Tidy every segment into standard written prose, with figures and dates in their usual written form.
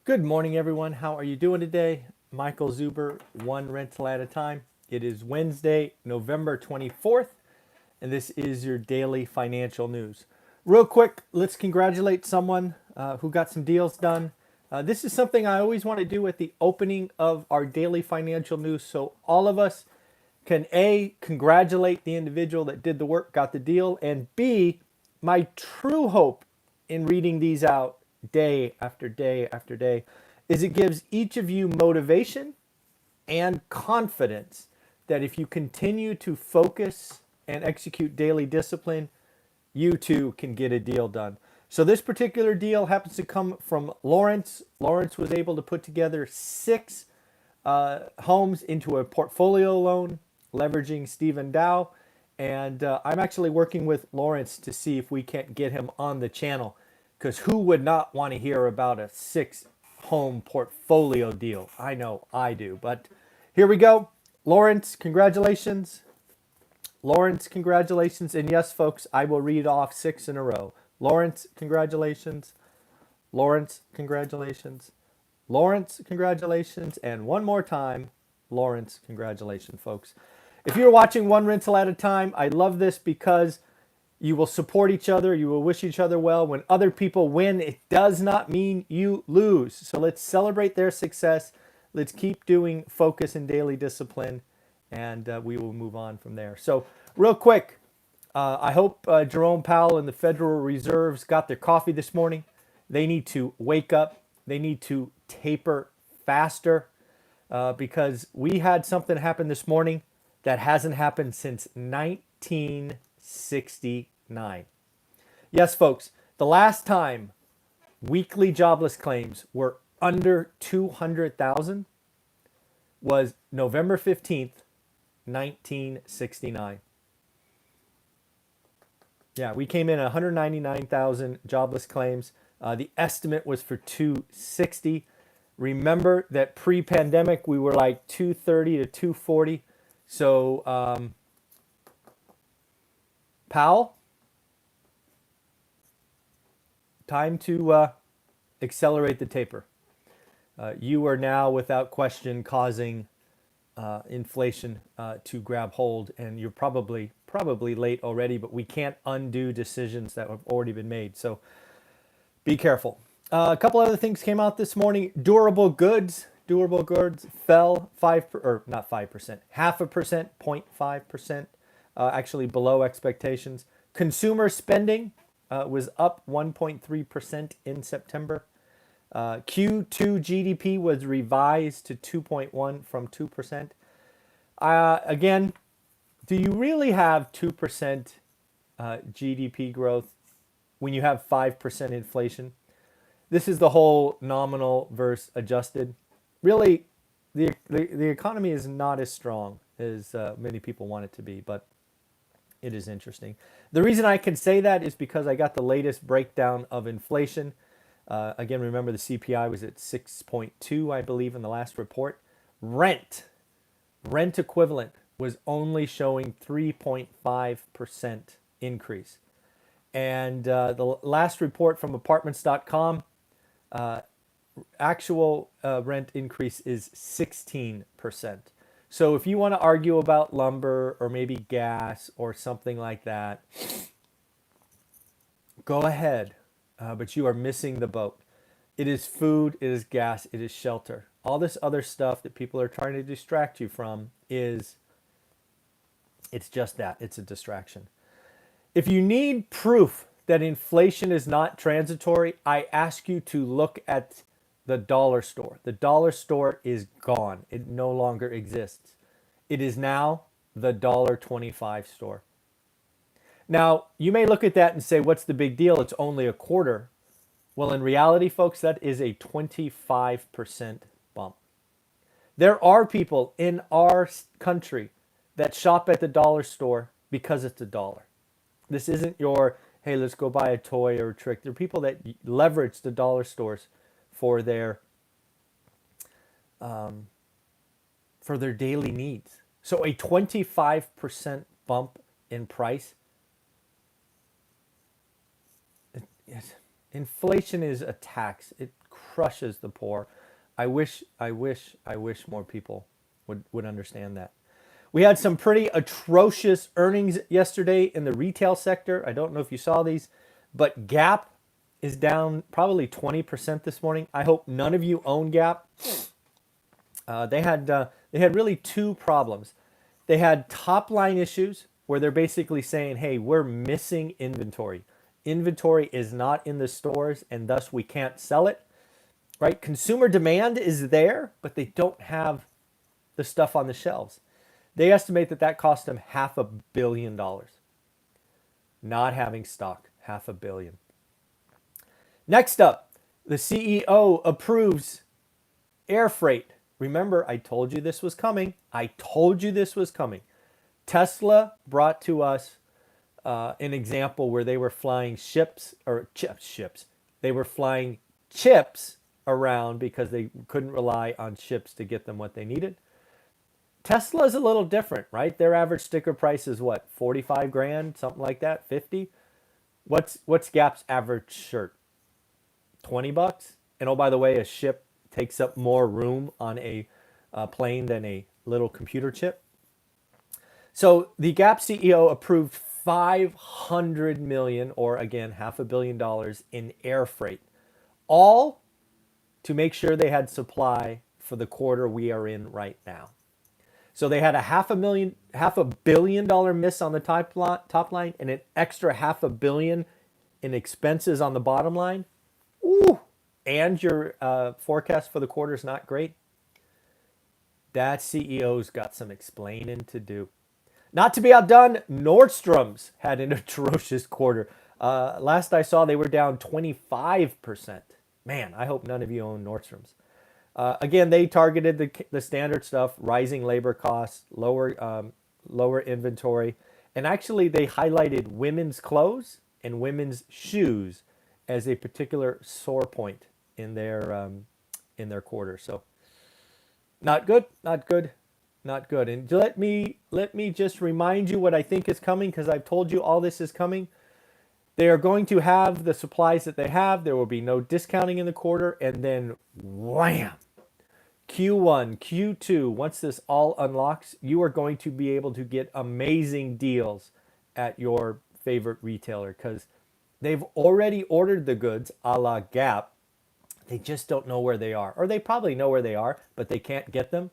Good morning, everyone. How are you doing today? Michael Zuber, one rental at a time. It is Wednesday, November 24th, and this is your daily financial news. Real quick, let's congratulate someone who got some deals done. This is something I always want to do at the opening of our daily financial news so all of us can A, congratulate the individual that did the work, got the deal, and B, my true hope in reading these out day after day after day is it gives each of you motivation and confidence that if you continue to focus and execute daily discipline, you too can get a deal done. So this particular deal happens to come from Lawrence. Lawrence was able to put together six homes into a portfolio loan, leveraging Stephen Dow. And I'm actually working with Lawrence to see if we can't get him on the channel, because who would not want to hear about a six home portfolio deal? I know I do. But here we go. Lawrence, congratulations. Lawrence, congratulations. And yes, folks, I will read off six in a row. Lawrence, congratulations. Lawrence, congratulations. Lawrence, congratulations. And one more time, Lawrence, congratulations, folks. If you're watching one rental at a time, I love this because you will support each other. You will wish each other well. When other people win, it does not mean you lose. So let's celebrate their success. Let's keep doing focus and daily discipline, and we will move on from there. So real quick, I hope Jerome Powell and the Federal Reserves got their coffee this morning. They need to wake up. They need to taper faster because we had something happen this morning that hasn't happened since 1969. Yes, folks, the last time weekly jobless claims were under 200,000 was November 15th, 1969. Yeah, we came in at 199,000 jobless claims. The estimate was for 260. Remember that pre-pandemic we were like 230 to 240. So Powell, time to accelerate the taper. You are now, without question, causing inflation to grab hold, and you're probably late already. But we can't undo decisions that have already been made. So be careful. A couple other things came out this morning. Durable goods fell 5%, 0.5%, actually below expectations. Consumer spending was up 1.3% in September. Q2 GDP was revised to 2.1 from 2%. Again, do you really have 2% GDP growth when you have 5% inflation? This is the whole nominal versus adjusted. Really, the economy is not as strong as many people want it to be, but it is interesting. The reason I can say that is because I got the latest breakdown of inflation. Again, remember the CPI was at 6.2, I believe, in the last report. Rent equivalent was only showing 3.5% increase. And the last report from apartments.com, actual rent increase is 16%. So if you want to argue about lumber or maybe gas or something like that, go ahead. But you are missing the boat. It is food, it is gas, it is shelter. All this other stuff that people are trying to distract you from it's just that. It's a distraction. If you need proof that inflation is not transitory, I ask you to look at the dollar store. The dollar store is gone. It no longer exists. It is now the $1.25 store. Now, you may look at that and say, what's the big deal? It's only a quarter. Well, in reality, folks, that is a 25% bump. There are people in our country that shop at the dollar store because it's a dollar. This isn't your, hey, let's go buy a toy or a trick. There are people that leverage the dollar stores for their daily needs. So a 25% bump in price. Inflation is a tax. It crushes the poor. I wish more people would understand that. We had some pretty atrocious earnings yesterday in the retail sector. I don't know if you saw these, but Gap is down probably 20% this morning. I hope none of you own Gap. They had really two problems. They had top line issues where they're basically saying, "Hey, we're missing inventory. Inventory is not in the stores, and thus we can't sell it." Right? Consumer demand is there, but they don't have the stuff on the shelves. They estimate that cost them $500 million. Not having stock, $500 million. Next up, the CEO approves air freight. Remember, I told you this was coming. Tesla brought to us an example where they were flying ships. They were flying chips around because they couldn't rely on ships to get them what they needed. Tesla is a little different, right? Their average sticker price is what, 45 grand, something like that, 50. What's Gap's average shirt? $20. And oh, by the way, a ship takes up more room on a plane than a little computer chip. So the Gap CEO approved $500 million, or again, $500 million in air freight, all to make sure they had supply for the quarter we are in right now. So they had a $500 million miss on the top line and an extra $500 million in expenses on the bottom line. Ooh, and your forecast for the quarter is not great. That CEO's got some explaining to do. Not to be outdone, Nordstrom's had an atrocious quarter. Last I saw, they were down 25%. Man, I hope none of you own Nordstrom's. Again, they targeted the standard stuff: rising labor costs, lower inventory, and actually they highlighted women's clothes and women's shoes as a particular sore point in their quarter. So, not good. And let me just remind you what I think is coming, because I've told you all this is coming. They are going to have the supplies that they have. There will be no discounting in the quarter. And then wham, Q1, Q2, once this all unlocks, you are going to be able to get amazing deals at your favorite retailer, because they've already ordered the goods a la Gap. They just don't know where they are. Or they probably know where they are, but they can't get them.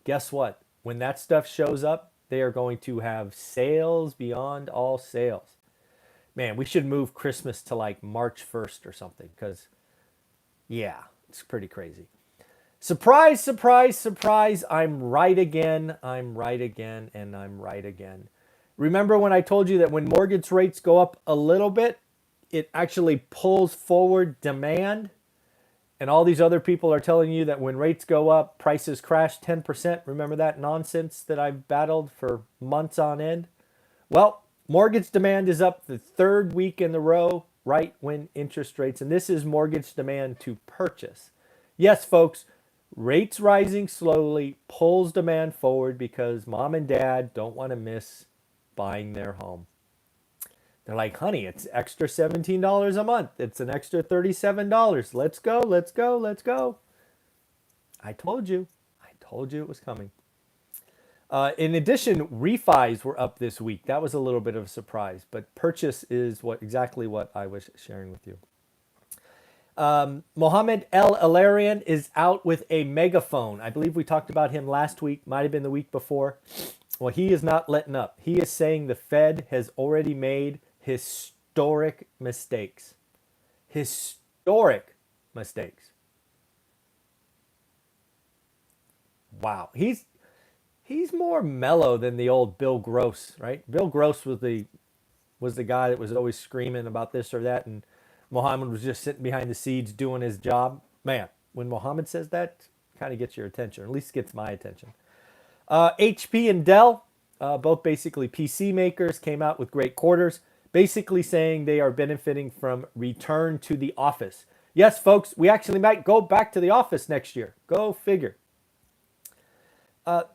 Guess what? When that stuff shows up, they are going to have sales beyond all sales. Man, we should move Christmas to like March 1st or something, because, yeah, it's pretty crazy. Surprise, surprise, surprise. I'm right again. Remember when I told you that when mortgage rates go up a little bit, it actually pulls forward demand? And all these other people are telling you that when rates go up, prices crash 10%. Remember that nonsense that I've battled for months on end? Well, mortgage demand is up the third week in a row, right when interest rates, and this is mortgage demand to purchase. Yes, folks, rates rising slowly pulls demand forward because mom and dad don't want to miss buying their home. They're like, honey, it's extra $17 a month. It's an extra $37. Let's go. I told you it was coming. In addition, refis were up this week. That was a little bit of a surprise, but purchase is exactly what I was sharing with you. Mohammed El Alarian is out with a megaphone. I believe we talked about him last week, might have been the week before. Well, he is not letting up. He is saying the Fed has already made historic mistakes. Historic mistakes. Wow. He's more mellow than the old Bill Gross, right? Bill Gross was the guy that was always screaming about this or that, and Mohammed was just sitting behind the scenes doing his job. Man, when Mohammed says that, kind of gets your attention, or at least gets my attention. HP and Dell, both basically PC makers, came out with great quarters, basically saying they are benefiting from return to the office. Yes, folks, we actually might go back to the office next year. Go figure.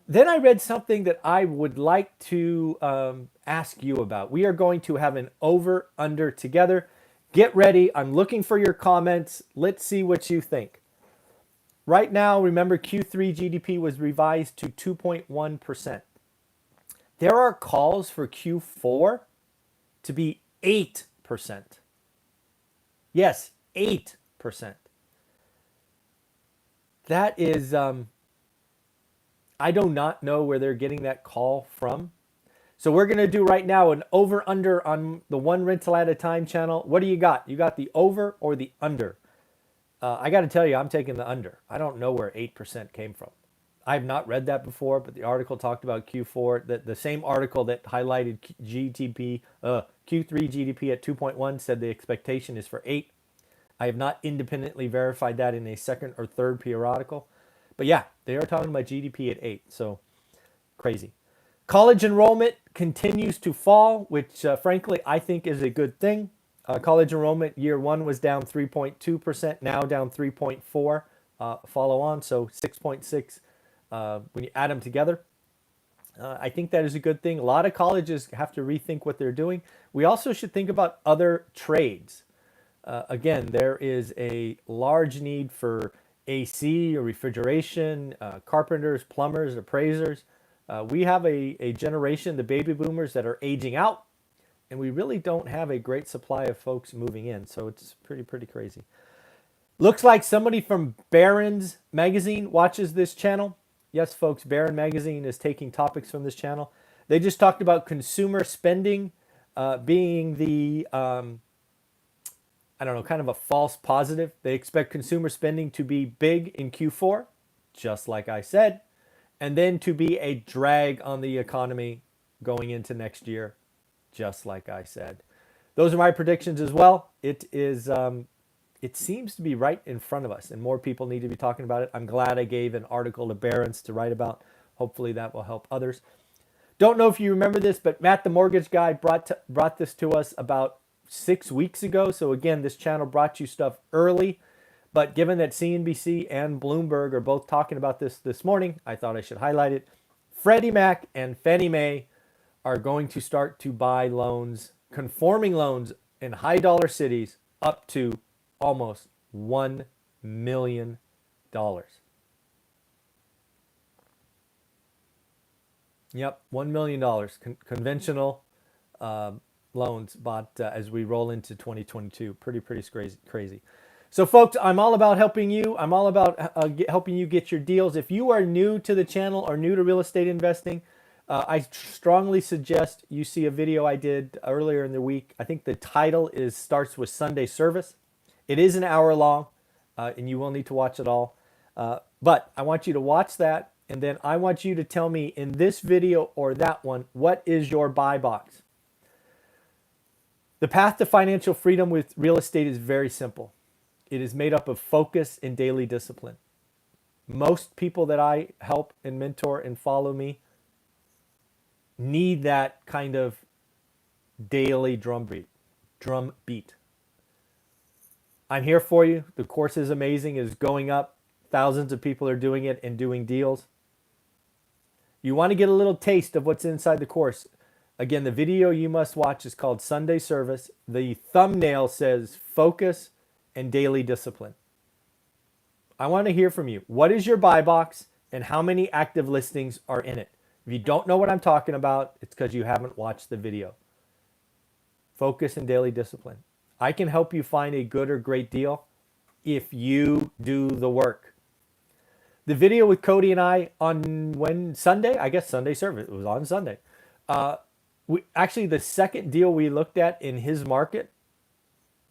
Then I read something that I would like to ask you about. We are going to have an over-under together. Get ready. I'm looking for your comments. Let's see what you think. Right now, remember Q3 GDP was revised to 2.1%. There are calls for Q4 to be 8%. Yes, 8%. That is, I do not know where they're getting that call from. So we're going to do right now an over-under on the One Rental at a Time channel. What do you got? You got the over or the under? I got to tell you, I'm taking the under. I don't know where 8% came from. I have not read that before, but the article talked about Q4. The same article that highlighted Q3 GDP at 2.1 said the expectation is for 8. I have not independently verified that in a second or third periodical. But yeah, they are talking about GDP at 8. So crazy. College enrollment continues to fall, which frankly I think is a good thing. College enrollment year one was down 3.2%, now down 3.4. Follow on, so 6.6 when you add them together. I think that is a good thing. A lot of colleges have to rethink what they're doing. We also should think about other trades. Again, there is a large need for AC or refrigeration, carpenters, plumbers, appraisers. We have a generation, the baby boomers, that are aging out, and we really don't have a great supply of folks moving in. So it's pretty crazy. Looks like somebody from Barron's Magazine watches this channel. Yes, folks, Barron Magazine is taking topics from this channel. They just talked about consumer spending being the, kind of a false positive. They expect consumer spending to be big in Q4, just like I said, and then to be a drag on the economy going into next year, just like I said. Those are my predictions as well. It is, it seems to be right in front of us, and more people need to be talking about it. I'm glad I gave an article to Barron's to write about. Hopefully that will help others. Don't know if you remember this, but Matt the Mortgage Guy brought this to us about 6 weeks ago. So again, this channel brought you stuff early, but given that CNBC and Bloomberg are both talking about this morning, I thought I should highlight it. Freddie Mac and Fannie Mae are going to start to buy loans, conforming loans in high dollar cities up to almost $1 million. Yep, $1 million conventional loans bought as we roll into 2022. Pretty crazy. So folks, I'm all about helping you. I'm all about helping you get your deals. If you are new to the channel or new to real estate investing, I strongly suggest you see a video I did earlier in the week. I think the title starts with Sunday service. It is an hour long, and you will need to watch it all. But I want you to watch that, and then I want you to tell me in this video or that one, what is your buy box? The path to financial freedom with real estate is very simple. It is made up of focus and daily discipline. Most people that I help and mentor and follow me need that kind of daily drum beat. I'm here for you. The course is amazing. It is going up. Thousands of people are doing it and doing deals. You want to get a little taste of what's inside the course. Again, the video you must watch is called Sunday Service. The thumbnail says focus and daily discipline. I want to hear from you. What is your buy box and how many active listings are in it? If you don't know what I'm talking about, it's because you haven't watched the video. Focus and daily discipline. I can help you find a good or great deal if you do the work. The video with Cody and I on Sunday, I guess Sunday service, it was on Sunday. Actually, the second deal we looked at in his market,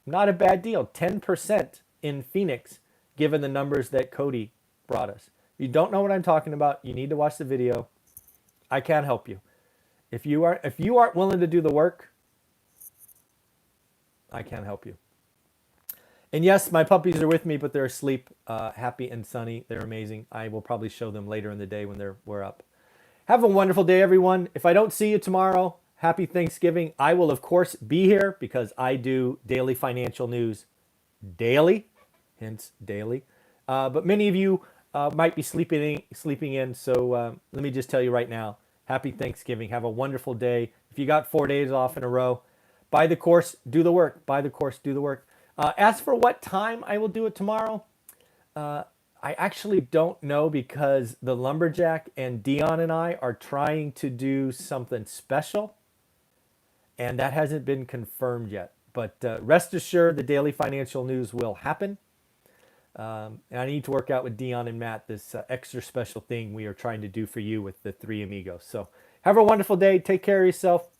not a bad deal, 10% in Phoenix, given the numbers that Cody brought us. If you don't know what I'm talking about, you need to watch the video. I can't help you. If you aren't willing to do the work, I can't help you. And yes, my puppies are with me, but they're asleep, happy and sunny. They're amazing. I will probably show them later in the day when we're up. Have a wonderful day, everyone. If I don't see you tomorrow, happy Thanksgiving. I will, of course, be here because I do daily financial news daily, hence daily. But many of you might be sleeping in. So let me just tell you right now, happy Thanksgiving. Have a wonderful day. If you got 4 days off in a row, Buy the course, do the work. Buy the course, do the work. As for what time I will do it tomorrow, I actually don't know because the Lumberjack and Dion and I are trying to do something special, and that hasn't been confirmed yet. But rest assured, the daily financial news will happen. And I need to work out with Dion and Matt this extra special thing we are trying to do for you with the three amigos. So have a wonderful day. Take care of yourself.